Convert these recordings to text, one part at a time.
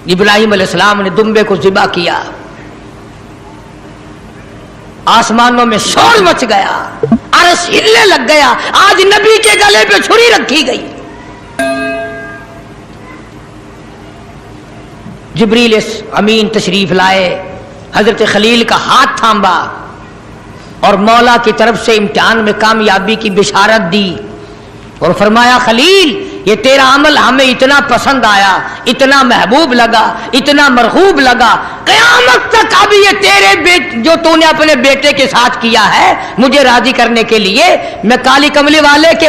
इब्राहिम अलैहिस्सलाम ने दुम्बे को ज़िबा किया, आसमानों में शोर मच गया, अर्श हिलने लग गया। आज नबी के गले पे छुरी रखी गई। जिब्रील अमीन तशरीफ लाए, हजरत खलील का हाथ थामा और मौला की तरफ से इम्तिहान में कामयाबी की बिशारत दी और फरमाया, खलील ये तेरा अमल हमें इतना पसंद आया, इतना महबूब लगा, इतना मरहूब लगा, क़यामत तक अब ये तेरे जो तूने अपने बेटे के साथ किया है मुझे राजी करने के लिए, मैं काली कमली वाले की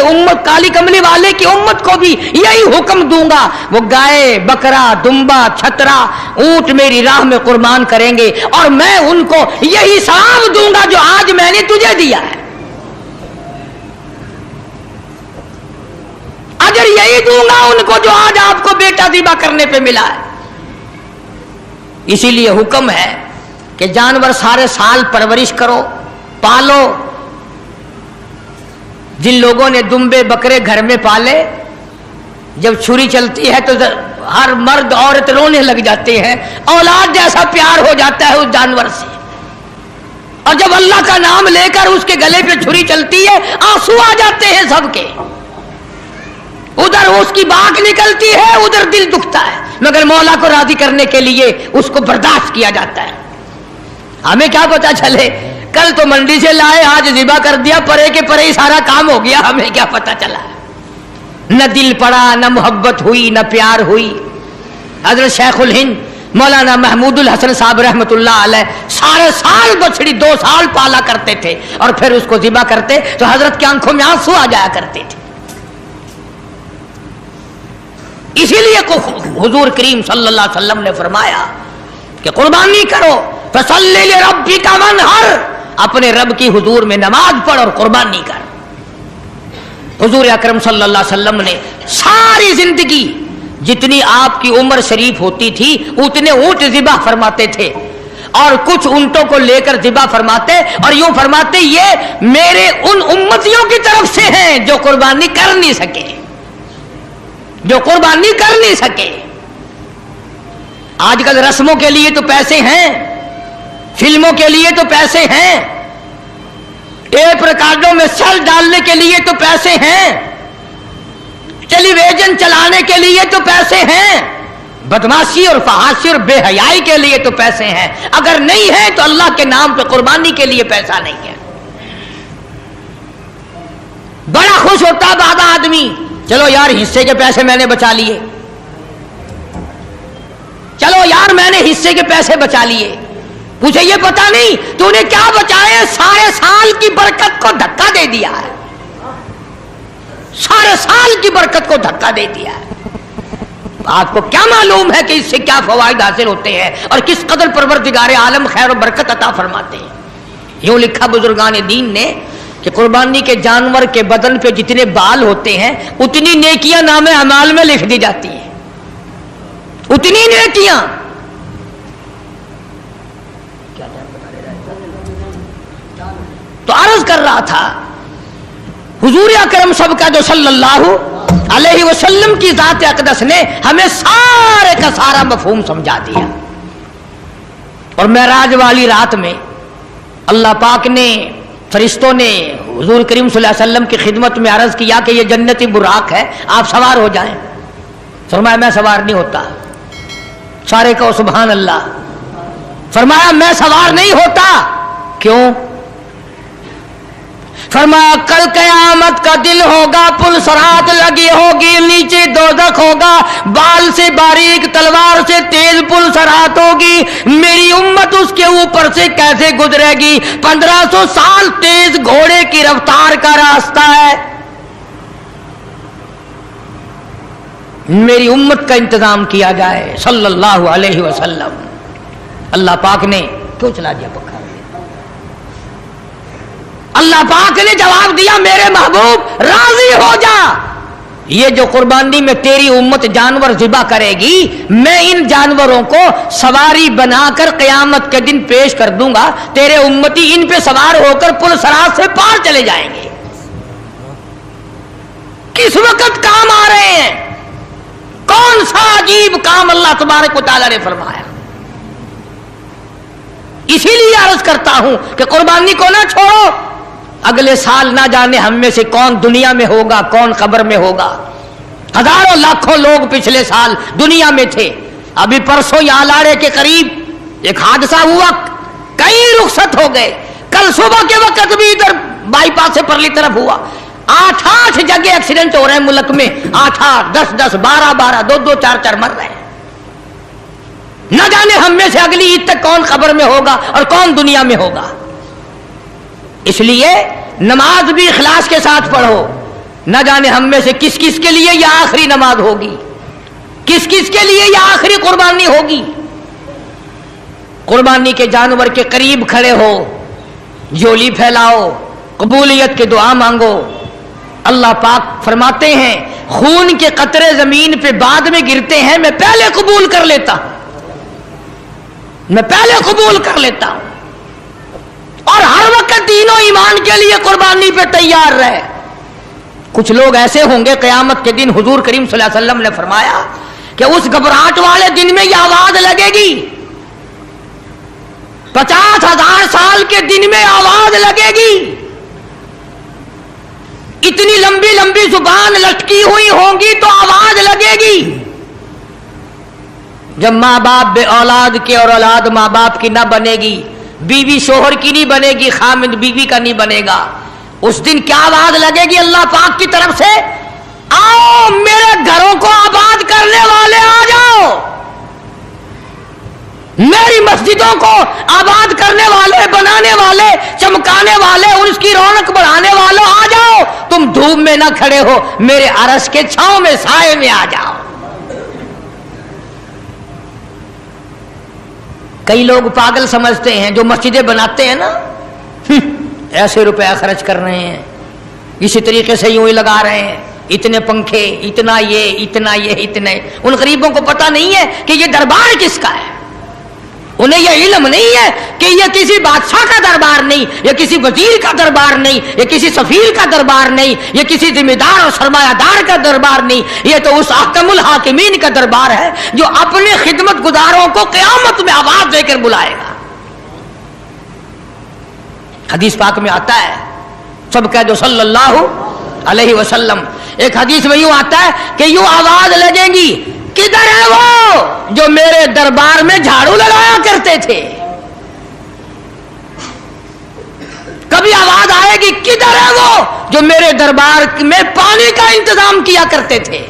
उम्मत को भी यही हुक्म दूंगा, वो गाय, बकरा, दुम्बा, छतरा, ऊंट मेरी राह में कुर्बान करेंगे और मैं उनको यही सवाब दूंगा जो आज मैंने तुझे दिया है। अजर यही दूंगा उनको जो आज आपको बेटा ज़िबा करने पे मिला है। इसीलिए हुक्म है कि जानवर सारे साल परवरिश करो, पालो। जिन लोगों ने दुम्बे बकरे घर में पाले, जब छुरी चलती है तो हर मर्द औरत रोने लग जाते हैं, औलाद जैसा प्यार हो जाता है उस जानवर से। और जब अल्लाह का नाम लेकर उसके गले पे छुरी चलती है, आंसू आ जाते हैं सबके। उधर उसकी बात निकलती है, उधर दिल दुखता है, मगर मौला को राजी करने के लिए उसको बर्दाश्त किया जाता है। हमें क्या पता चले, कल तो मंडी से लाए, आज ज़िबा कर दिया, परे के परे ही सारा काम हो गया, हमें क्या पता चला। न दिल पड़ा, न मोहब्बत हुई, न प्यार हुई। हजरत शेखुल हिंद मौलाना महमूदुल हसन साहब रहमतुल्लाह अलैह सारे साल बछड़ी 2 साल पाला करते थे और फिर उसको ज़िबा करते तो हजरत की आंखों में आंसू आ जाया करते थे। इसीलिए हुजूर करीम सल्लल्लाहु अलैहि वसल्लम ने फरमाया कि कुर्बानी करो, फसल्लि लिरब्बिका वन्हर, अपने रब की हुजूर में नमाज पढ़ और कुर्बानी कर। हुजूर अकरम सल्लल्लाहु अलैहि वसल्लम ने सारी जिंदगी जितनी आपकी उम्र शरीफ होती थी उतने ऊंट ज़िबा फरमाते थे और कुछ ऊंटों को लेकर ज़िबा फरमाते और यूं फरमाते, ये मेरे उन उम्मतियों की तरफ से हैं जो कुर्बानी कर नहीं सके, जो कुर्बानी कर नहीं सके। आजकल रस्मों के लिए तो पैसे हैं, फिल्मों के लिए तो पैसे हैं, टेप रिकॉर्डों में सेल डालने के लिए तो पैसे हैं, टेलीविजन चलाने के लिए तो पैसे हैं, बदमाशी और फहाशी और बेहयाई के लिए तो पैसे हैं। अगर नहीं है तो अल्लाह के नाम पे कुर्बानी के लिए पैसा नहीं है। बड़ा खुश होता बादा आदमी, चलो यार हिस्से के पैसे मैंने बचा लिए, चलो यार मैंने हिस्से के पैसे बचा लिए। मुझे ये पता नहीं तूने क्या बचाए, सारे साल की बरकत को धक्का दे दिया है, सारे साल की बरकत को धक्का दे दिया है। आपको क्या मालूम है कि इससे क्या फवाइद हासिल होते हैं और किस कदर परवरदिगार आलम खैर और बरकत अता फरमाते हैं। यूं लिखा बुजुर्गान दीन ने कि कुर्बानी के जानवर के बदन पे जितने बाल होते हैं उतनी नेकियां नामे अमाल में लिख दी जाती हैं, उतनी नेकियां। तो अर्ज कर रहा था हुजूर अकरम सबका जो सल्लल्लाहु अलैहि वसल्लम की ज़ात अक़दस ने हमें सारे का सारा मफ़हूम समझा दिया। और मेराज वाली रात में अल्लाह पाक ने, फरिश्तों ने हुजूर करीम सल्लल्लाहु अलैहि वसल्लम की खिदमत में अर्ज किया कि ये जन्नती बुराक है, आप सवार हो जाएं। फरमाया मैं सवार नहीं होता। सारे कहो सुभान अल्लाह। फरमाया मैं सवार नहीं होता। क्यों? फरमाया कल कयामत का दिन होगा, पुल सरात लगी होगी, नीचे दोज़ख होगा, बाल से बारीक तलवार से तेज पुल सरात होगी, मेरी उम्मत उसके ऊपर से कैसे गुजरेगी? 1500 साल तेज घोड़े की रफ्तार का रास्ता है। मेरी उम्मत का इंतजाम किया जाए सल्लल्लाहु अलैहि वसल्लम। अल्लाह पाक ने क्यों चला दिया पक्का? अल्लाह पाक ने जवाब दिया मेरे महबूब राजी हो जा, ये जो कुर्बानी में तेरी उम्मत जानवर ज़िबा करेगी, मैं इन जानवरों को सवारी बनाकर क़यामत के दिन पेश कर दूंगा, तेरे उम्मती इन पे सवार होकर पुल सरात से पार चले जाएंगे। किस वक्त काम आ रहे हैं? कौन सा अजीब काम अल्लाह तबारक व तआला ने फरमाया। इसीलिए अर्ज करता हूं कि कुर्बानी को ना छोड़ो। अगले साल ना जाने हम में से कौन दुनिया में होगा, कौन कब्र में होगा। हजारों लाखों लोग पिछले साल दुनिया में थे। अभी परसों यहां लाड़े के करीब एक हादसा हुआ, कई रुखसत हो गए। कल सुबह के वक्त भी इधर बाईपास से परली तरफ हुआ। 8 जगह एक्सीडेंट हो रहे हैं मुल्क में। 8, 10, 12, 2, 4 मर रहे हैं। न जाने हम में से अगली ईद तक कौन कब्र में होगा और कौन दुनिया में होगा। इसलिए नमाज भी इखलास के साथ पढ़ो। न जाने हम में से किस किस के लिए यह आखिरी नमाज होगी, किस किस के लिए यह आखिरी कुर्बानी होगी। कुर्बानी के जानवर के करीब खड़े हो, झोली फैलाओ, कबूलियत की दुआ मांगो। अल्लाह पाक फरमाते हैं, खून के कतरे जमीन पे बाद में गिरते हैं, मैं पहले कबूल कर लेता हूं, मैं पहले कबूल कर लेता हूं। और हर वक्त दीनों ईमान के लिए कुर्बानी पे तैयार रहे। कुछ लोग ऐसे होंगे क़यामत के दिन, हुजूर करीम सल्लल्लाहु अलैहि वसल्लम ने फरमाया कि उस घबराहट वाले दिन में यह आवाज लगेगी, 50,000 साल के दिन में आवाज लगेगी। इतनी लंबी लंबी जुबान लटकी हुई होंगी तो आवाज लगेगी। जब माँ बाप बे औलाद के और औलाद माँ बाप की ना बनेगी, बीवी शोहर की नहीं बनेगी, खामिद बीवी का नहीं बनेगा, उस दिन क्या आवाज लगेगी अल्लाह पाक की तरफ से? आओ मेरे घरों को आबाद करने वाले आ जाओ, मेरी मस्जिदों को आबाद करने वाले, बनाने वाले, चमकाने वाले, उसकी रौनक बढ़ाने वालों आ जाओ। तुम धूप में ना खड़े हो, मेरे अरश के छांव में, साए में आ जाओ। कई लोग पागल समझते हैं जो मस्जिदें बनाते हैं ना, ऐसे रुपया खर्च कर रहे हैं, इसी तरीके से यूं ही लगा रहे हैं, इतने पंखे, इतना ये, इतना ये, इतने। उन गरीबों को पता नहीं है कि ये दरबार किसका है। उन्हें यह इल्म नहीं है कि यह किसी बादशाह का दरबार नहीं, यह किसी वजीर का दरबार नहीं, यह किसी सफीर का दरबार नहीं, यह किसी जिम्मेदार और सरमायादार का दरबार नहीं। यह तो उस अहकमुल हाकिमीन का दरबार है जो अपने खिदमत गुजारों को क़यामत में आवाज देकर बुलाएगा। हदीस पाक में आता है, सब कह दो सल्लल्लाहु अलैहि वसल्लम। एक हदीस में यूं आता है कि यूं आवाज लगेगी, किधर है वो जो मेरे दरबार में झाड़ू लगाया करते थे। कभी आवाज आएगी, किधर है वो जो मेरे दरबार में पानी का इंतजाम किया करते थे।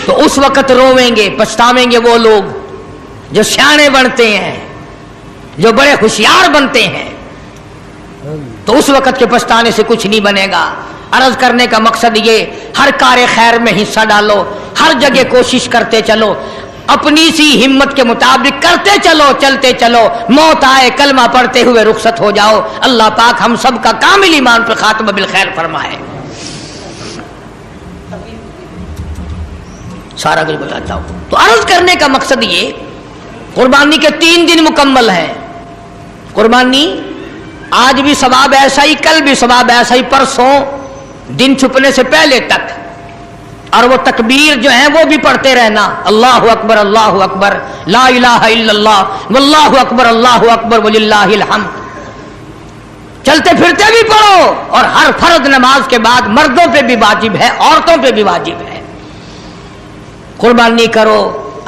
तो उस वक्त रोवेंगे, पछतावेंगे वो लोग जो सियाने बनते हैं, जो बड़े होशियार बनते हैं। तो उस वक्त के पछताने से कुछ नहीं बनेगा। अर्ज करने का मकसद ये, हर कार्य खैर में हिस्सा डालो, हर जगह कोशिश करते चलो, अपनी सी हिम्मत के मुताबिक करते चलो, चलते चलो। मौत आए कलमा पढ़ते हुए रुखसत हो जाओ। अल्लाह पाक हम सब का कामिल ईमान पर खात्मा बिल खैर फरमाए। सारा कुछ बताता हूं। तो अर्ज करने का मकसद ये, कुर्बानी के 3 दिन मुकम्मल हैं। कुर्बानी आज भी सवाब ऐसा ही, कल भी सवाब ऐसा ही, परसों दिन छुपने से पहले तक। और वो तकबीर जो है वो भी पढ़ते रहना, अल्लाहु अकबर, अल्लाहु अकबर, ला इलाहा इल्लल्लाह, वल्लाहु अकबर, अल्लाहु अकबर, वलिल्लाहिल हम्द। चलते फिरते भी पढ़ो। और हर फर्ज नमाज के बाद मर्दों पे भी वाजिब है, औरतों पे भी वाजिब है। कुर्बानी करो,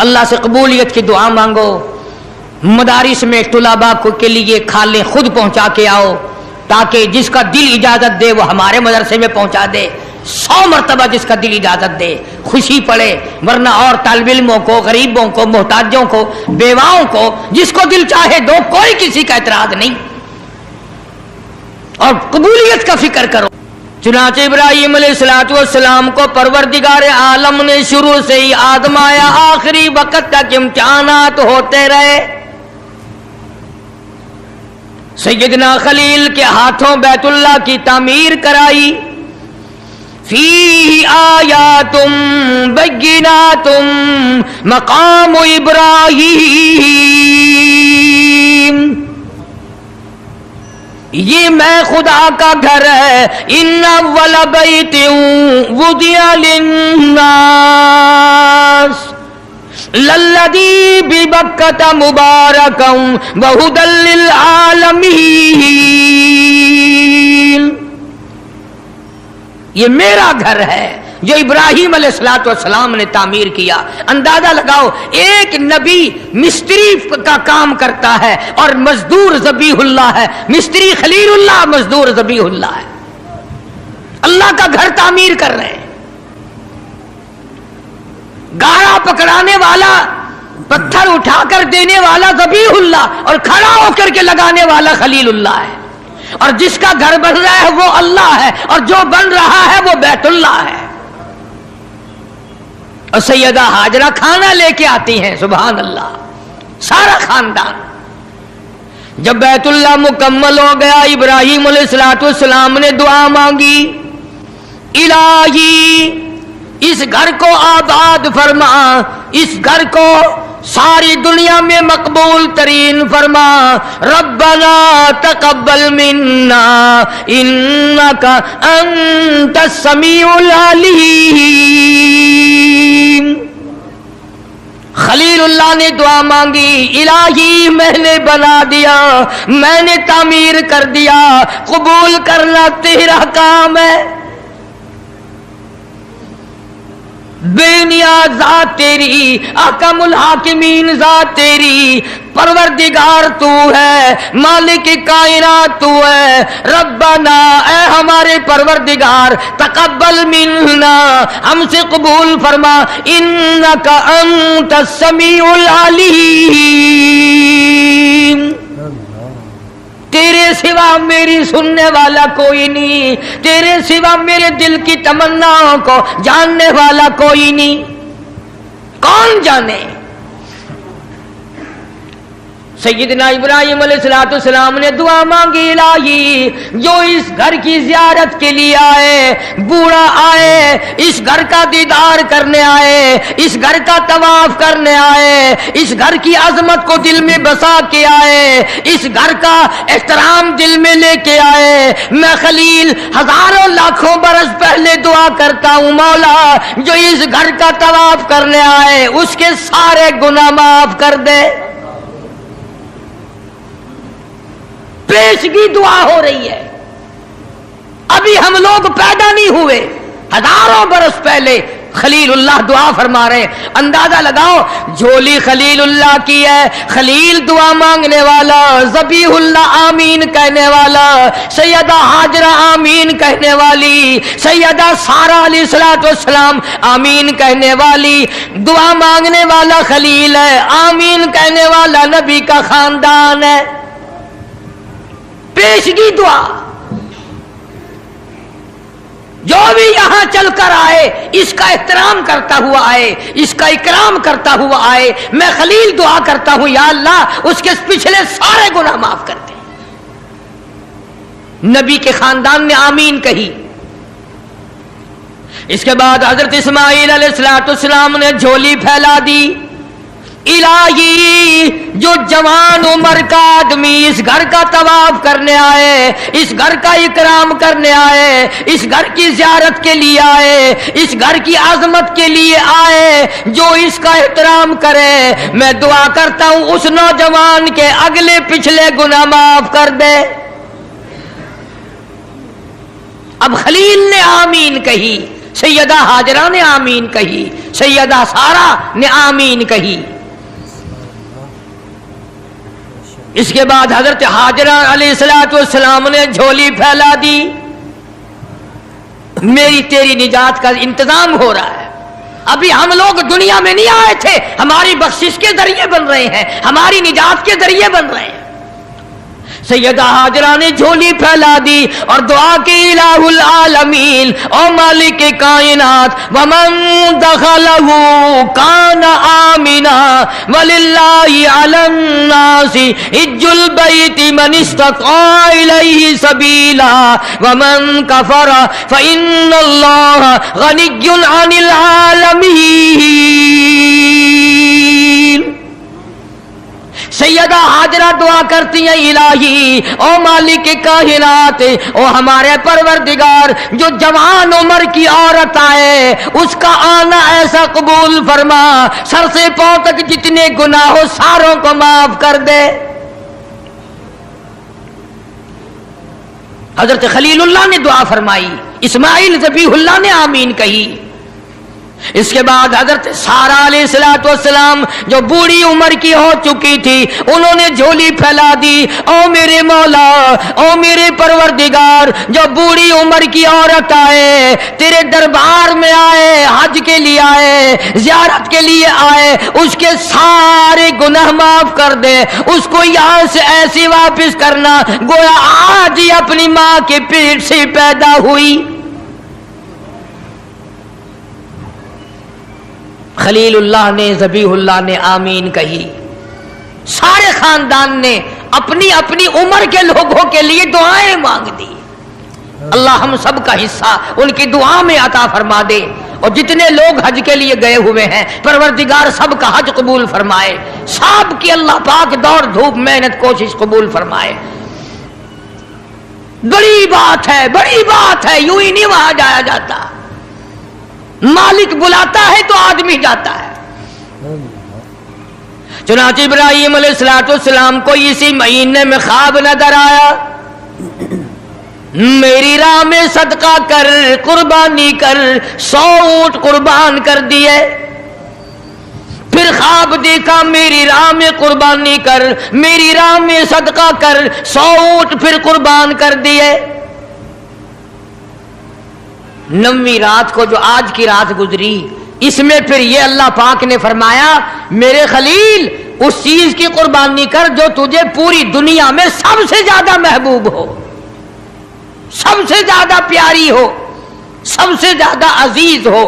अल्लाह से कबूलियत की दुआ मांगो। मदारिस में तुलाबा को के लिए खाले खुद पहुंचा के आओ, ताकि जिसका दिल इजाजत दे वो हमारे मदरसे में पहुंचा दे। 100 मरतबा जिसका दिल इजाजत दे, खुशी पड़े। वरना और तालिब इल्मों को, गरीबों को, मोहताजों को, बेवाओं को, जिसको दिल चाहे दो, कोई किसी का एतराज नहीं। और कबूलियत का फिक्र करो। चुनाचे इब्राहिम अलैहिस्सलाम को परवरदिगार आलम ने शुरू से ही आजमाया, आखिरी वक्त तक इम्तिहानात होते रहे। सैयदना खलील के हाथों बैतुल्लाह की तामीर कराई। फीही आयातुम बय्यिनातुम मकाम इब्राहीम। یہ میں خدا کا گھر ہے. ان اول بیت وضع للناس للذی ببکۃ مبارکا وہدی للعالمین. یہ میرا گھر ہے جو ابراہیم علیہ السلام نے تعمیر کیا. اندازہ لگاؤ ایک نبی مستری کا کام کرتا ہے اور مزدور ذبیح اللہ ہے. مستری خلیل اللہ, مزدور ذبیح اللہ ہے. اللہ کا گھر تعمیر کر رہے ہیں. گارا پکڑانے والا, پتھر اٹھا کر دینے والا ذبیح اللہ, اور کھڑا ہو کر کے لگانے والا خلیل اللہ ہے. اور جس کا گھر بن رہا ہے وہ اللہ ہے, اور جو بن رہا ہے وہ بیت اللہ ہے. اور سیدہ ہاجرہ کھانا لے کے آتی ہیں, سبحان اللہ, سارا خاندان. جب بیت اللہ مکمل ہو گیا, ابراہیم علیہ السلام نے دعا مانگی, الہی اس گھر کو آباد فرما, اس گھر کو ساری دنیا میں مقبول ترین فرما. ربنا تقبل منا انک انت السمیع العلیم. خلیل اللہ نے دعا مانگی, الہی میں نے بنا دیا, میں نے تعمیر کر دیا, قبول کرنا تیرا کام ہے. بے نیاز ذات تیری, احکم الحاکمین ذات تیری, پروردگار تو ہے, مالک کائنات تو ہے. ربنا اے ہمارے پروردگار, تقبل منا ہم سے قبول فرما, انک انت السمیع العلیم. تیرے سوا میری سننے والا کوئی نہیں, تیرے سوا میرے دل کی تمناؤں کو جاننے والا کوئی نہیں. کون جانے؟ سیدنا ابراہیم علیہ السلام نے دعا مانگی, الہی جو اس گھر کی زیارت کے لیے آئے, بوڑھا آئے, اس گھر کا دیدار کرنے آئے, اس گھر کا طواف کرنے آئے, اس گھر کی عظمت کو دل میں بسا کے آئے, اس گھر کا احترام دل میں لے کے آئے, میں خلیل ہزاروں لاکھوں برس پہلے دعا کرتا ہوں, مولا جو اس گھر کا طواف کرنے آئے اس کے سارے گناہ معاف کر دے. پیشگی دعا ہو رہی ہے. ابھی ہم لوگ پیدا نہیں ہوئے, ہزاروں برس پہلے خلیل اللہ دعا فرما رہے ہیں. اندازہ لگاؤ, جھولی خلیل اللہ کی ہے, خلیل دعا مانگنے والا, ذبیح اللہ آمین کہنے والا, سیدہ ہاجرہ آمین کہنے والی, سیدہ سارہ علیہ السلام آمین کہنے والی. دعا مانگنے والا خلیل ہے, آمین کہنے والا نبی کا خاندان ہے. پیشگی دعا. جو بھی یہاں چل کر آئے اس کا احترام کرتا ہوا آئے, اس کا اکرام کرتا ہوا آئے. میں خلیل دعا کرتا ہوں, یا اللہ اس کے پچھلے سارے گناہ معاف کر دے. نبی کے خاندان نے آمین کہی. اس کے بعد حضرت اسماعیل علیہ السلام نے جھولی پھیلا دی, الہی جو جوان عمر کا آدمی اس گھر کا طواف کرنے آئے, اس گھر کا اکرام کرنے آئے, اس گھر کی زیارت کے لیے آئے, اس گھر کی عظمت کے لیے آئے, جو اس کا احترام کرے, میں دعا کرتا ہوں اس نوجوان کے اگلے پچھلے گناہ معاف کر دے. اب خلیل نے آمین کہی, سیدہ ہاجرہ نے آمین کہی, سیدہ سارہ نے آمین کہی. اس کے بعد حضرت ہاجرہ علیہ السلام نے جھولی پھیلا دی, میری تیری نجات کا انتظام ہو رہا ہے. ابھی ہم لوگ دنیا میں نہیں آئے تھے, ہماری بخشش کے ذریعے بن رہے ہیں, ہماری نجات کے ذریعے بن رہے ہیں. سیدہ ہاجرہ نے جھولی پھیلا دی اور دعا کی, الہ العالمین, او مالک کائنات, ومن دخلہ کان آمنا, وللہ علی الناس حج البیت من استطاع الیہ سبیلا, ومن کفر فإن اللہ غنی عن العالمین. سیدہ ہاجرہ دعا کرتی ہیں الہی او مالک کائنات، او ہمارے پروردگار، جو جوان عمر کی عورت آئے اس کا آنا ایسا قبول فرما، سر سے پاؤں تک جتنے گناہ ہو ساروں کو معاف کر دے۔ حضرت خلیل اللہ نے دعا فرمائی، اسماعیل ذبیح اللہ نے آمین کہی۔ اس کے بعد حضرت سارہ علیہ السلام جو بوڑھی عمر کی ہو چکی تھی، انہوں نے جھولی پھیلا دی، او میرے مولا، او میرے پروردگار، جو بوڑھی عمر کی عورت آئے تیرے دربار میں آئے، حج کے لیے آئے، زیارت کے لیے آئے، اس کے سارے گناہ معاف کر دے، اس کو یہاں سے ایسی واپس کرنا گویا آج ہی اپنی ماں کے پیٹ سے پیدا ہوئی۔ خلیل اللہ نے ذبیح اللہ نے آمین کہی، سارے خاندان نے اپنی اپنی عمر کے لوگوں کے لیے دعائیں مانگ دی۔ اللہ ہم سب کا حصہ ان کی دعا میں عطا فرما دے، اور جتنے لوگ حج کے لیے گئے ہوئے ہیں پروردگار سب کا حج قبول فرمائے، سب کی اللہ پاک دوڑ دھوپ محنت کوشش قبول فرمائے۔ بڑی بات ہے، بڑی بات ہے، یوں ہی نہیں وہاں جایا جاتا، مالک بلاتا ہے تو آدمی جاتا ہے۔ چنانچہ ابراہیم علیہ السلام کو اسی مہینے میں خواب نظر آیا، میری راہ میں صدقہ کر، قربانی کر، 100 اونٹ قربان کر دیے۔ پھر خواب دیکھا، میری راہ میں قربانی کر، میری راہ میں صدقہ کر، 100 اونٹ پھر قربان کر دیے۔ 9ویں رات کو جو آج کی رات گزری، اس میں پھر یہ اللہ پاک نے فرمایا میرے خلیل اس چیز کی قربانی کر جو تجھے پوری دنیا میں سب سے زیادہ محبوب ہو، سب سے زیادہ پیاری ہو، سب سے زیادہ عزیز ہو،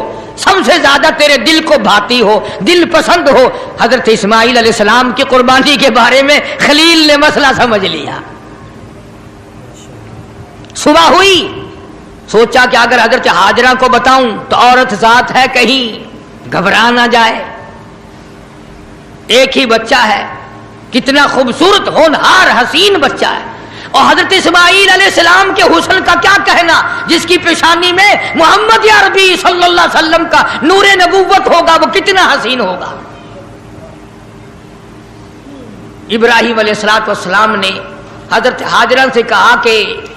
سب سے زیادہ تیرے دل کو بھاتی ہو، دل پسند ہو۔ حضرت اسماعیل علیہ السلام کی قربانی کے بارے میں خلیل نے مسئلہ سمجھ لیا۔ صبح ہوئی، سوچا کہ اگر حضرت ہاجرہ کو بتاؤں تو عورت ذات ہے، کہیں گھبرا نہ جائے، ایک ہی بچہ ہے، کتنا خوبصورت ہونہار حسین بچہ ہے، اور حضرت اسماعیل علیہ السلام کے حسن کا کیا کہنا، جس کی پیشانی میں محمد عربی صلی اللہ علیہ وسلم کا نور نبوت ہوگا، وہ کتنا حسین ہوگا۔ ابراہیم علیہ السلام نے حضرت ہاجرہ سے کہا کہ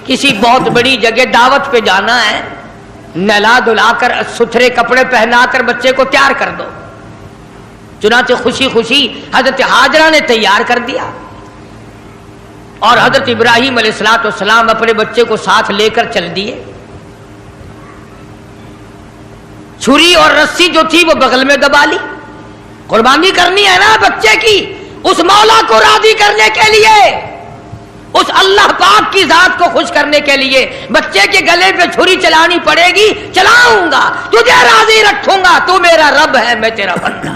کسی بہت بڑی جگہ دعوت پہ جانا ہے، نہلا دھلا کر ستھرے کپڑے پہنا کر بچے کو تیار کر دو۔ چنانچہ خوشی خوشی حضرت ہاجرہ نے تیار کر دیا، اور حضرت ابراہیم علیہ السلام اپنے بچے کو ساتھ لے کر چل دیے۔ چھری اور رسی جو تھی وہ بغل میں دبا لی، قربانی کرنی ہے نا بچے کی، اس مولا کو راضی کرنے کے لیے، اس اللہ پاک کی ذات کو خوش کرنے کے لیے بچے کے گلے پہ چھری چلانی پڑے گی، چلاؤں گا، تجھے راضی رکھوں گا، تو میرا رب ہے، میں تیرا بندہ۔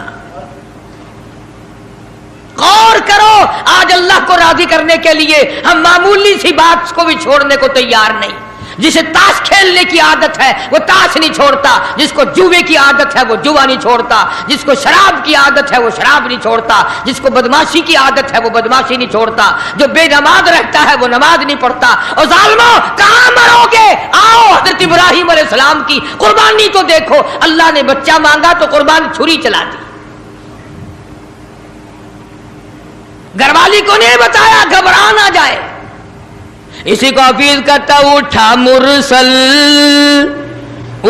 غور کرو، آج اللہ کو راضی کرنے کے لیے ہم معمولی سی بات کو بھی چھوڑنے کو تیار نہیں۔ جسے تاش کھیلنے کی عادت ہے وہ تاش نہیں چھوڑتا، جس کو جوے کی عادت ہے وہ جوا نہیں چھوڑتا، جس کو شراب کی عادت ہے وہ شراب نہیں چھوڑتا، جس کو بدماشی کی عادت ہے وہ بدماشی نہیں چھوڑتا، جو بے نماز رہتا ہے وہ نماز نہیں پڑھتا۔ اور ظالموں کہاں مرو گے؟ آؤ حضرت ابراہیم علیہ السلام کی قربانی تو دیکھو، اللہ نے بچہ مانگا تو قربانی چھری چلا دی۔ گھر والی کو نہیں بتایا گھبرا نہ جائے، اسی کو حفیظ کرتا اٹھا مرسل،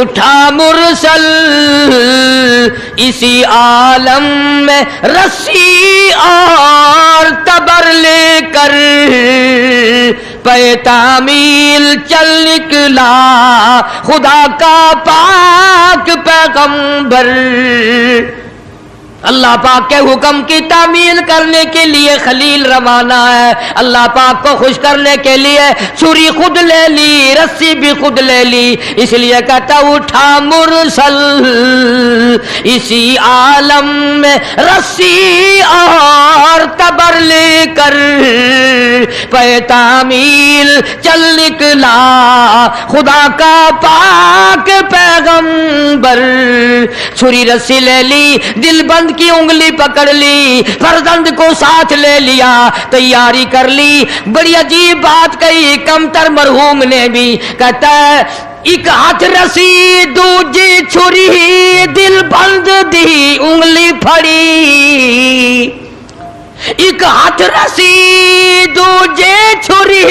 اٹھا مرسل اسی عالم میں رسی اور تبر لے کر، پے تعمیل چل نکلا خدا کا پاک پیغمبر۔ اللہ پاک کے حکم کی تعمیل کرنے کے لیے خلیل روانہ ہے، اللہ پاک کو خوش کرنے کے لیے چھری خود لے لی، رسی بھی خود لے لی، اس لیے کہتا اٹھا مرسل اسی عالم میں رسی اور تبر لے کر، پے تعمیل چل نکلا خدا کا پاک پیغمبر۔ چھری رسی لے لی، دل بند की उंगली पकड़ ली, फर्जंद को साथ ले लिया, तैयारी कर ली। बड़ी अजीब बात कही कमतर मरहूम ने भी, कहता है एक हाथ रसी दूजी छुरी, दिल बंद दी उंगली फड़ी। एक हाथ रसी दूजे छुरी,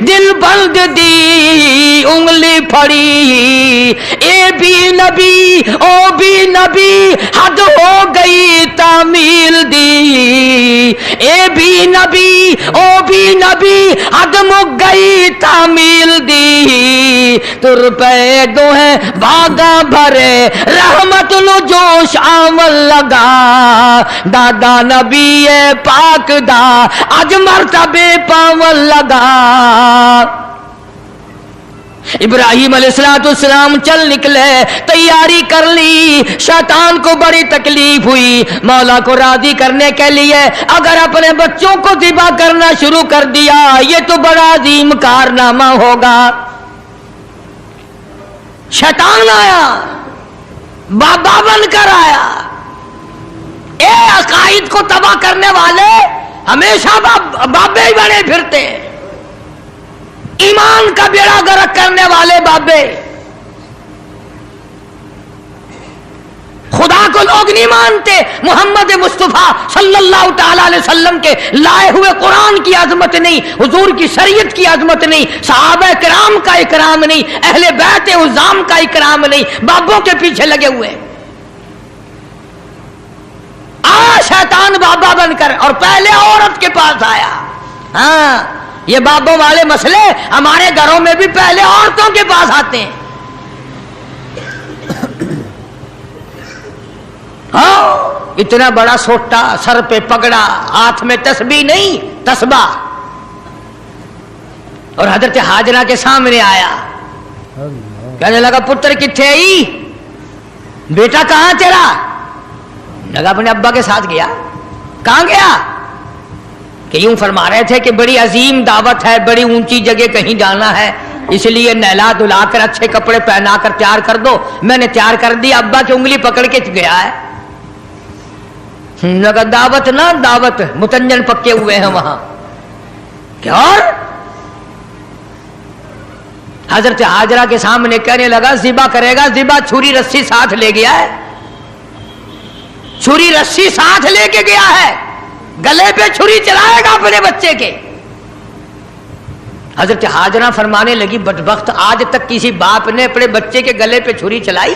दिल बंद दी उंगली फड़ी। ए भी नबी ओ भी नबी, हद हो गई तामील दी। ए भी नबी ओ भी नबी, हद मुक गई तामील दी। तुर पे दो है भागा भरे, रहमत नो जोश आमल लगा। दादा नबी पाक दा अज मर्तबे पावन लगा। इब्राहिम अलैहिस्सलाम चल निकले, तैयारी कर ली। शैतान को बड़ी तकलीफ हुई, मौला को राजी करने के लिए अगर अपने बच्चों को ज़िबा करना शुरू कर दिया ये तो बड़ा अजीम कारनामा होगा। शैतान आया, बाबा बनकर आया। ए अकाइद को तबाह करने वाले हमेशा बाबे ही बने फिरते, ईमान का बेड़ा गर्क करने वाले बाबे। खुदा को लोग नहीं मानते, मोहम्मद मुस्तफा सल्लल्लाहु ताला अलैहि वसल्लम के लाए हुए कुरान की अजमत नहीं, हुजूर की शरीयत की अजमत नहीं, सहाबा किराम का इकराम नहीं, अहले बैत उज़ाम का इकराम नहीं, बाबों के पीछे लगे हुए। शैतान बाबा बनकर और पहले औरत के पास आया। हाँ, ये बाबों वाले मसले हमारे घरों में भी पहले औरतों के पास आते हैं। हाँ, इतना बड़ा सोटा, सर पे पगड़ा, हाथ में तस्बीह नहीं तस्बा, और हजरत हाजरा के सामने आया। कहने लगा पुत्र किथे आई, बेटा कहां तेरा? लगा अपने अब्बा के साथ गया। कहां गया? कि यूं फरमा रहे थे कि बड़ी अजीम दावत है, बड़ी ऊंची जगह कहीं जाना है, इसलिए नहला धुलाकर अच्छे कपड़े पहनाकर तैयार कर दो। मैंने तैयार कर दिया, अब्बा की उंगली पकड़ के गया है। लगा दावत ना दावत, मुतंजन पक्के हुए हैं वहां। क्या? और हजरत हाजरा के सामने कहने लगा ज़िबा करेगा। ज़िबा छुरी रस्सी साथ ले गया है, छुरी रस्सी साथ लेके गया है, गले पे छुरी चलाएगा अपने बच्चे के। हजरत हाजरा फरमाने लगी बदबख्त, आज तक किसी बाप ने अपने बच्चे के गले पे छुरी चलाई?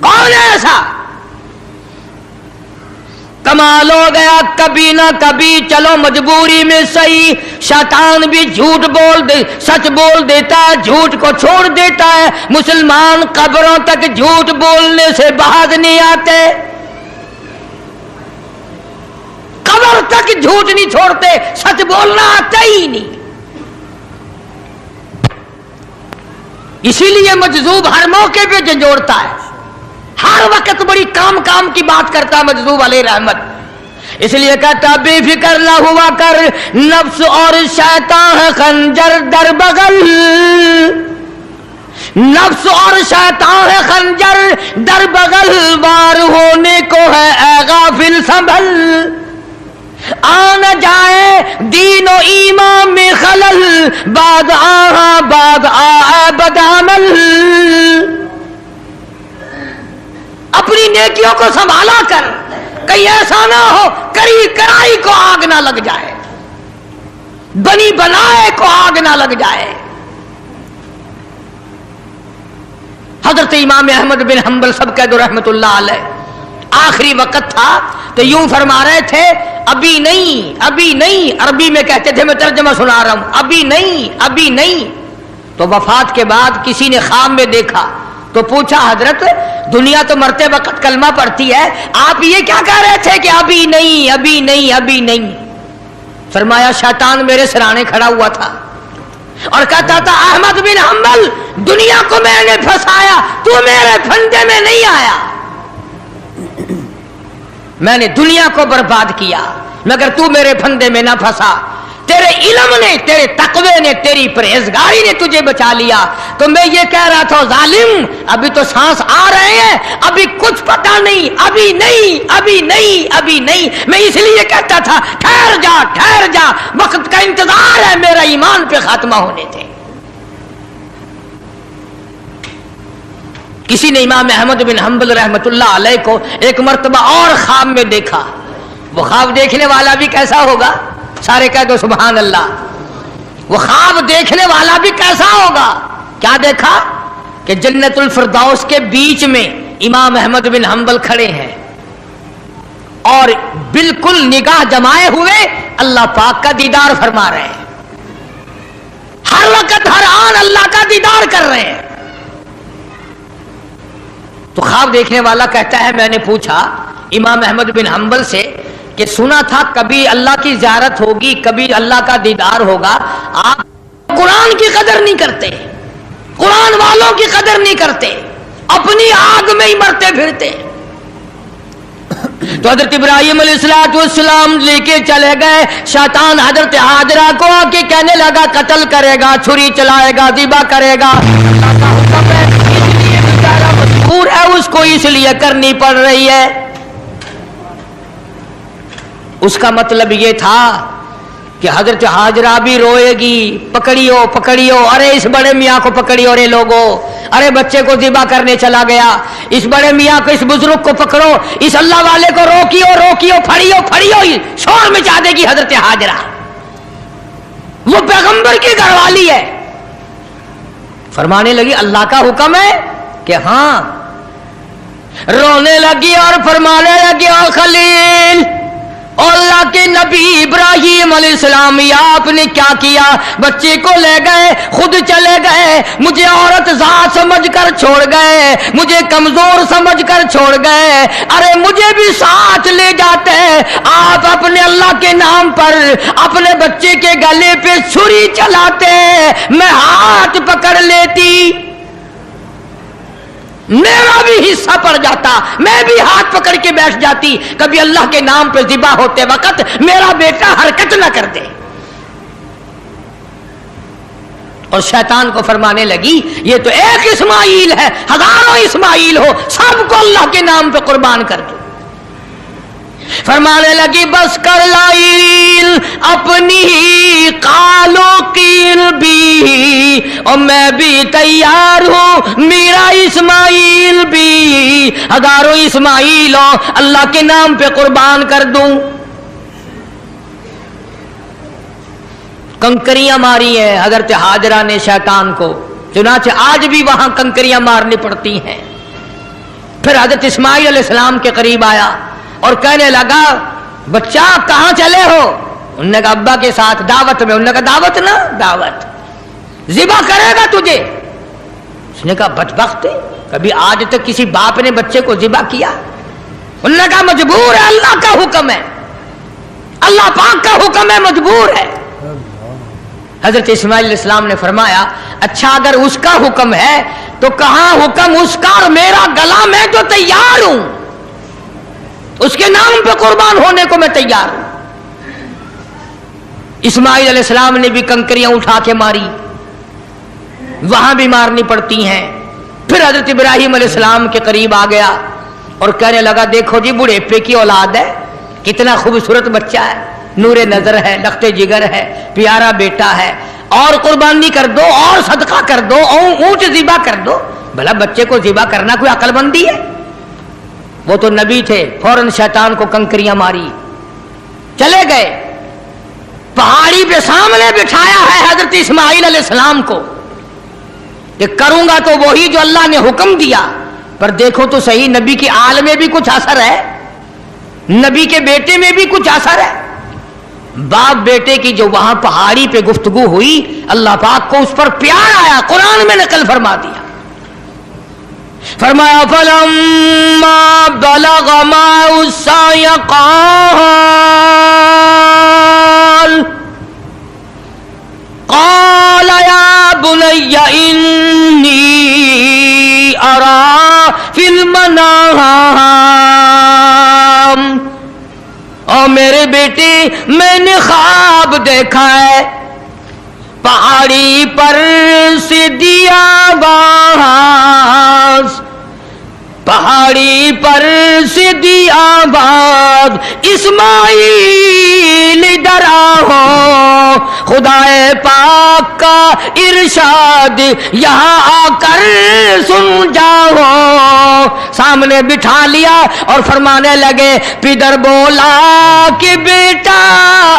कौन है ऐसा? कमाल हो गया, कभी ना कभी चलो मजबूरी में सही, शैतान भी झूठ बोल दे, सच बोल देता है, झूठ को छोड़ देता है। मुसलमान कब्रों तक झूठ बोलने से बाज नहीं आते, कब्र तक झूठ नहीं छोड़ते, सच बोलना आता ही नहीं। इसीलिए मजजूब हर मौके पे झंझोड़ता है, हर वक्त बड़ी काम काम की बात करता मजदूब अलैहि रहमत। इसलिए कहता बेफिक्र ना हुआ कर, नफ्स और शैतान है खंजर दर बगल, नफ्स और शैतान है खंजर दर बगल, वार होने को है ऐ गाफिल संभल, आ न जाए दीनो ईमान में खलल, बाद आ बदामल। अपनी नेकियों को संभाला कर, कहीं ऐसा ना हो करी कराई को आग ना लग जाए, बनी बनाए को आग ना लग जाए। हजरत इमाम अहमद बिन हंबल सब कह दो रहमतुल्लाह अलैह, आखिरी वक्त था तो यूं फरमा रहे थे अभी नहीं, अभी नहीं। अरबी में कहते थे, मैं तर्जमा सुना रहा हूं, अभी नहीं, अभी नहीं। तो वफात के बाद किसी ने ख्वाब में देखा तो पूछा हजरत दुनिया तो मरते वक्त कलमा पढ़ती है, आप ये क्या कह रहे थे कि अभी नहीं, अभी नहीं, अभी नहीं? फरमाया शैतान मेरे सिराने खड़ा हुआ था और कहता था अहमद बिन हंबल दुनिया को मैंने फंसाया, तू मेरे फंदे में नहीं आया, मैंने दुनिया को बर्बाद किया मगर तू मेरे फंदे में ना फंसा। तेरे इल्म ने, तेरे तकवे ने, तेरी परहेजगारी ने तुझे बचा लिया। तो मैं ये कह रहा था जालिम, अभी तो सांस आ रहे हैं, अभी कुछ पता नहीं, अभी नहीं, अभी नहीं, अभी नहीं। मैं इसलिए कहता था ठहर जा, वक्त का इंतजार है, मेरा ईमान पे खात्मा होने थे। किसी ने इमाम अहमद बिन हंबल रहमतुल्लाह अलैह को एक मर्तबा और ख्वाब में देखा। वो ख्वाब देखने वाला भी कैसा होगा, सारे कह दो सुभान अल्लाह। वो ख्वाब देखने वाला भी कैसा होगा। क्या देखा कि जन्नतुल फिरदौस के बीच में इमाम अहमद बिन हंबल खड़े हैं और बिल्कुल निगाह जमाए हुए अल्लाह पाक का दीदार फरमा रहे हैं। हर वक्त हर आन अल्लाह का दीदार कर रहे हैं। तो ख्वाब देखने वाला कहता है, मैंने पूछा इमाम अहमद बिन हंबल से कि सुना था कभी अल्लाह की ज़ियारत होगी, कभी अल्लाह का दीदार होगा, आप कुरान की कदर नहीं करते, कुरान वालों की कदर नहीं करते, अपनी आग में ही मरते फिरते। तो हजरत इब्राहिम अलैहिस्सलाम लेके चले गए। शैतान हजरत हाजरा को आके कहने लगा कत्ल करेगा, छुरी चलाएगा, ज़िबा करेगा। अल्लाह का हुक्म है, इसलिए बेचारा मजबूर है, उसको इसलिए करनी पड़ रही है। उसका मतलब ये था कि हजरत हाजरा भी रोएगी, पकड़ियो पकड़ियो, अरे इस बड़े मियाँ को पकड़ियो रे लोगो, अरे बच्चे को ज़िबा करने चला गया, इस बड़े मियाँ को, इस बुजुर्ग को पकड़ो, इस अल्लाह वाले को रोकियो रोकियो, फड़ियो फड़ियो, शोर मचा देगी हजरत हाजरा। वो पैगंबर की घरवाली है। फरमाने लगी अल्लाह का हुक्म है कि हाँ। रोने लगी और फरमाने लगी ओ खलील, अल्लाह के नबी इब्राहिम अलैहिस्सलाम, या आपने क्या किया, बच्चे को ले गए, खुद चले गए, मुझे औरत जात समझकर छोड़ गए, मुझे कमजोर समझकर छोड़ गए, अरे मुझे भी साथ ले जाते, आप अपने अल्लाह के नाम पर अपने बच्चे के गले पे छुरी चलाते, मैं हाथ पकड़ लेती, मेरा भी हिस्सा पड़ जाता, मैं भी हाथ पकड़ के बैठ जाती, कभी अल्लाह के नाम पे ज़िबा होते वक्त मेरा बेटा हरकत न कर दे। और शैतान को फरमाने लगी ये तो एक इस्माइल है, हजारों इस्माइल हो, सबको अल्लाह के नाम पे कुर्बान कर दो। फरमाने लगी बस कर लाइल अपनी कालो कील भी, और मैं भी तैयार हूं, मेरा इस्माइल भी, हजारों इस्माइल हो अल्लाह के नाम पे कुर्बान कर दूं। कंकरियां मारी हैं हजरत हाजरा ने शैतान को, चुनाचे आज भी वहां कंकरियां मारनी पड़ती हैं। फिर हजरत इस्माइल अलैहिस्सलाम के करीब आया और कहने लगा बच्चा कहां चले हो। उन्होंने कहा अब्बा के साथ दावत में। उन्होंने कहा दावत ना दावत, ज़िबा करेगा तुझे। उसने कहा बदबख्त, कभी आज तक किसी बाप ने बच्चे को ज़िबा किया। उन्होंने कहा मजबूर है, अल्लाह का हुक्म है, अल्लाह पाक का हुक्म है, मजबूर है। हजरत इस्माइल अलैहिस्सलाम ने फरमाया अच्छा अगर उसका हुक्म है तो कहां हुक्म उसका और मेरा गला, मैं तो तैयार हूं, उसके नाम पे कुर्बान होने को मैं तैयार हूं। इस्माइल अलैहिस्सलाम ने भी कंकरियां उठा के मारी, वहां भी मारनी पड़ती हैं। फिर हजरत इब्राहिम अलैहिस्सलाम के करीब आ गया और कहने लगा देखो जी बुढ़ेपे की औलाद है, कितना खूबसूरत बच्चा है, नूरे नजर है, लखते जिगर है, प्यारा बेटा है, और कुर्बानी कर दो और सदका कर दो और ऊंट ज़िबा कर दो। भला बच्चे को ज़िबा करना कोई अक्लमंदी है? वो तो नबी थे, फौरन शैतान को कंकरियां मारी, चले गए। पहाड़ी पे सामने बिठाया है हजरत इस्माइल अलैहिस्सलाम को कि करूंगा तो वही जो अल्लाह ने हुक्म दिया। पर देखो तो सही, नबी की आल में भी कुछ असर है, नबी के बेटे में भी कुछ असर है। बाप बेटे की जो वहां पहाड़ी पे गुफ्तगू हुई, अल्लाह पाक को उस पर प्यार आया, कुरान में नकल फरमा दिया। फरमाया फलम्मा बलग माअ साय क़ाल या बुनय्या इन्नी अरा फिल मनाम, ओ میرے بیٹے میں نے خواب دیکھا ہے پہاڑی پر سے دیا باز پہاڑی پر سے دیا باز اسماعیل ادھر آؤ خدائے پاک کا ارشاد یہاں آ کر سن جاؤ سامنے بٹھا لیا اور فرمانے لگے پدر بولا کہ بیٹا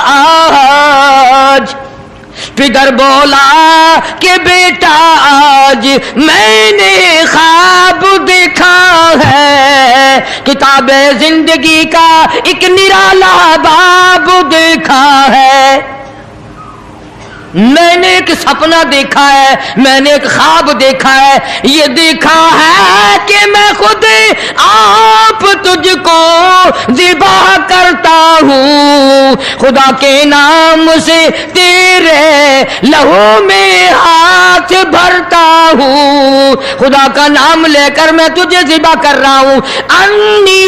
آج پدر بولا کہ بیٹا آج میں نے خواب دیکھا ہے کتاب زندگی کا ایک نرالا باب دیکھا ہے میں نے ایک سپنا دیکھا ہے میں نے ایک خواب دیکھا ہے یہ دیکھا ہے کہ میں خود آپ تجھ کو ذبح کرتا ہوں خدا کے نام سے تیرے لہو میں ہاتھ بھرتا ہوں خدا کا نام لے کر میں تجھے ذبح کر رہا ہوں انی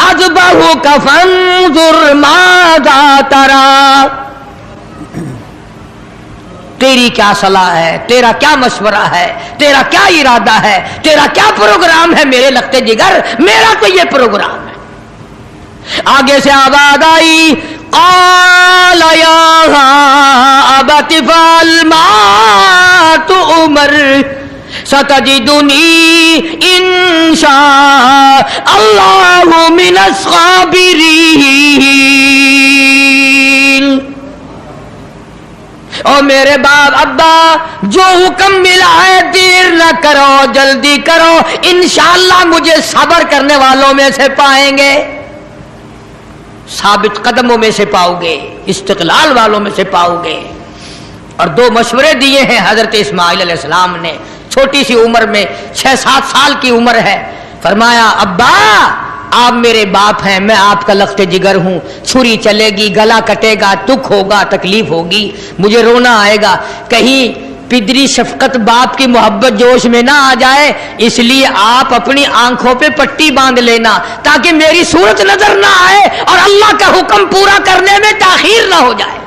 اذبحک فانظر ماذا تری تیری کیا صلاح ہے تیرا کیا مشورہ ہے تیرا کیا ارادہ ہے تیرا کیا پروگرام ہے میرے لگتے جگر میرا تو یہ پروگرام ہے آگے سے آواز آئی قال یا ابت افعل ما تؤمر ستجدنی انشاء اللہ من الصابرین او میرے باپ ابا جو حکم ملا ہے دیر نہ کرو جلدی کرو انشاءاللہ مجھے صبر کرنے والوں میں سے پائیں گے ثابت قدموں میں سے پاؤ گے استقلال والوں میں سے پاؤ گے اور دو مشورے دیے ہیں حضرت اسماعیل علیہ السلام نے چھوٹی سی عمر میں 6-7 سال کی عمر ہے فرمایا ابا آپ میرے باپ ہیں میں آپ کا لخت جگر ہوں چھری چلے گی گلا کٹے گا دکھ ہوگا تکلیف ہوگی مجھے رونا آئے گا کہیں پدری شفقت باپ کی محبت جوش میں نہ آ جائے اس لیے آپ اپنی آنکھوں پہ پٹی باندھ لینا تاکہ میری صورت نظر نہ آئے اور اللہ کا حکم پورا کرنے میں تاخیر نہ ہو جائے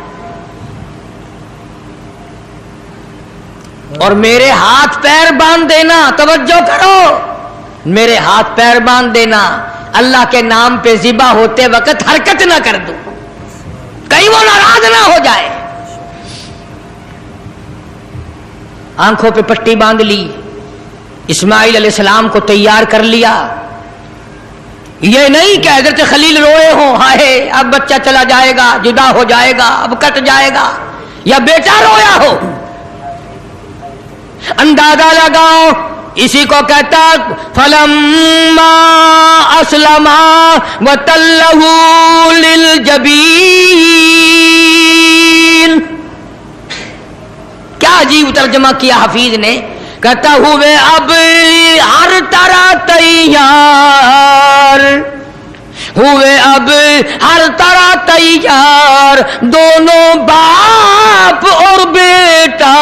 اور میرے ہاتھ پیر باندھ دینا توجہ کرو میرے ہاتھ پیر باندھ دینا اللہ کے نام پہ ذبح ہوتے وقت حرکت نہ کر دوں کہیں وہ ناراض نہ ہو جائے آنکھوں پہ پٹی باندھ لی اسماعیل علیہ السلام کو تیار کر لیا یہ نہیں کہ حضرت خلیل روئے ہوں ہائے اب بچہ چلا جائے گا جدا ہو جائے گا اب کٹ جائے گا یا بیٹا رویا ہو اندازہ لگاؤ اسی کو کہتا فلما اسلما وتلہ للجبین کیا عجیب ترجمہ کیا حفیظ نے کہتا ہوئے اب ہر طرح تیار ہوئے اب ہر طرح تیار دونوں باپ اور بیٹا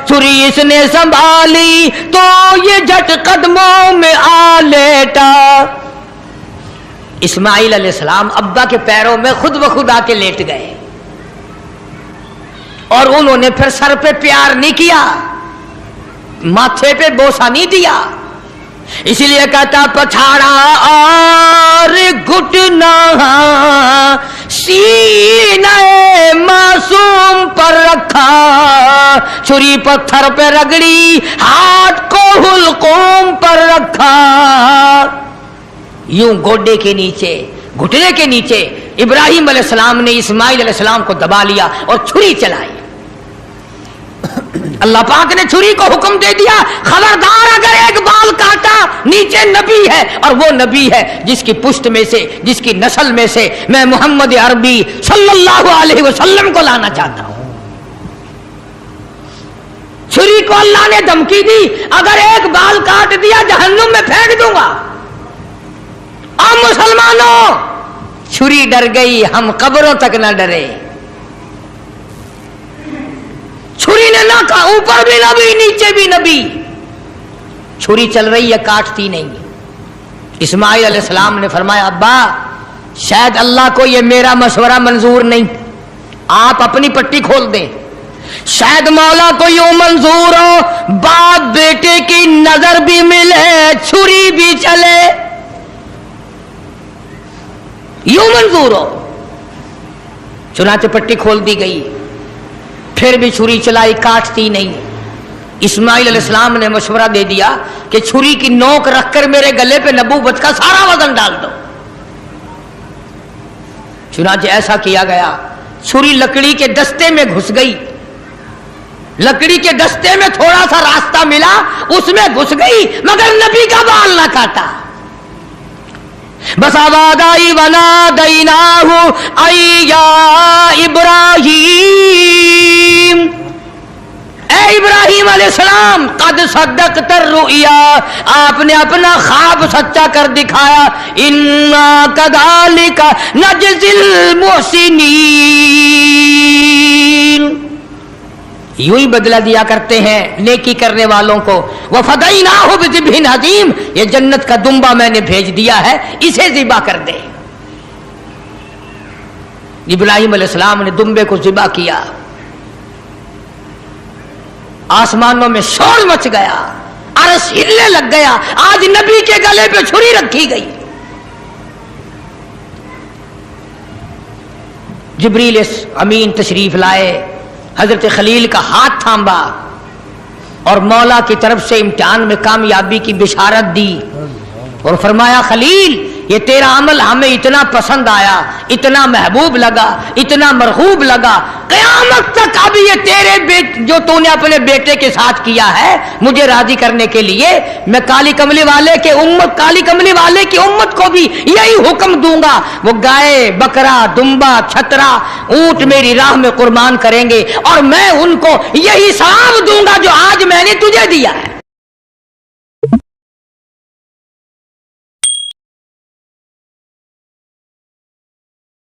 چھری اس نے سنبھالی تو یہ جھٹ قدموں میں آ لیٹا اسماعیل علیہ السلام ابا کے پیروں میں خود بخود آ کے لیٹ گئے اور انہوں نے پھر سر پہ پیار نہیں کیا ماتھے پہ بوسہ نہیں دیا اسی لیے کہتا پچھاڑا اور گھٹنا سینہ معصوم پر رکھا چھری پتھر پہ رگڑی ہاتھ کو حلقوم پر رکھا یوں گوڈے کے نیچے گھٹنے کے نیچے ابراہیم علیہ السلام نے اسماعیل علیہ السلام کو دبا لیا اور چھری چلائی اللہ پاک نے چھری کو حکم دے دیا خبردار اگر ایک بال کاٹا نیچے نبی ہے اور وہ نبی ہے جس کی پشت میں سے جس کی نسل میں سے میں محمد عربی صلی اللہ علیہ وسلم کو لانا چاہتا ہوں چھری کو اللہ نے دھمکی دی اگر ایک بال کاٹ دیا جہنم میں پھینک دوں گا اور مسلمانوں چھری ڈر گئی ہم قبروں تک نہ ڈرے چھری نے نہ کہا اوپر بھی نبی نیچے بھی نبی چھری چل رہی ہے کاٹتی نہیں اسماعیل علیہ السلام نے فرمایا ابا शायद अल्लाह को ये मेरा मशवरा मंजूर नहीं, आप अपनी पट्टी खोल दें। शायद मौला को यूं मंजूर हो बाप बेटे की नजर भी मिले, छुरी भी चले, यूं मंजूर हो। चुनाचे पट्टी खोल दी गई, फिर भी छुरी चलाई, काटती नहीं। इस्माइल अलैहिस्सलाम ने मशवरा दे दिया कि छुरी की नोक रखकर मेरे गले पे नबूवत का सारा वजन डाल दो। चुनाचे ऐसा किया गया। छुरी लकड़ी के दस्ते में घुस गई, लकड़ी के दस्ते में थोड़ा सा रास्ता मिला, उसमें घुस गई, मगर नबी का बाल ना काटा। बस आवाज आई वना दैनाहु अय्या इब्राहीम, ए इब्राहिम अलैहिस्सलाम कद सद्दक़तर रुया, आपने अपना ख्वाब सच्चा कर दिखाया। इन्ना कज़ालिका नजज़िल मुहसिनीन, यूं ही बदला दिया करते हैं नेकी करने वालों को। वफ़दैनाहु बिज़िब्हिन अज़ीम, ये जन्नत का दुम्बा मैंने भेज दिया है, इसे ज़िबा कर दे। इब्राहिम अलैहिस्सलाम ने दुम्बे को ज़िबा किया। आसमानों में शोर मच गया, अर्श हिलने लग गया। आज नबी के गले पे छुरी रखी गई। जिब्रील अमीन तशरीफ लाए, हजरत खलील का हाथ थामा और मौला की तरफ से इम्तिहान में कामयाबी की बिशारत दी और फरमाया खलील ये तेरा अमल हमें इतना पसंद आया, इतना महबूब लगा, इतना मरहूब लगा, क़यामत तक अभी ये तेरे जो तूने अपने बेटे के साथ किया है मुझे राजी करने के लिए, मैं काली कमली वाले की उम्मत को भी यही हुक्म दूंगा। वो गाय, बकरा, दुम्बा, छतरा, ऊंट मेरी राह में कुर्बान करेंगे और मैं उनको यही सवाब दूंगा जो आज मैंने तुझे दिया है।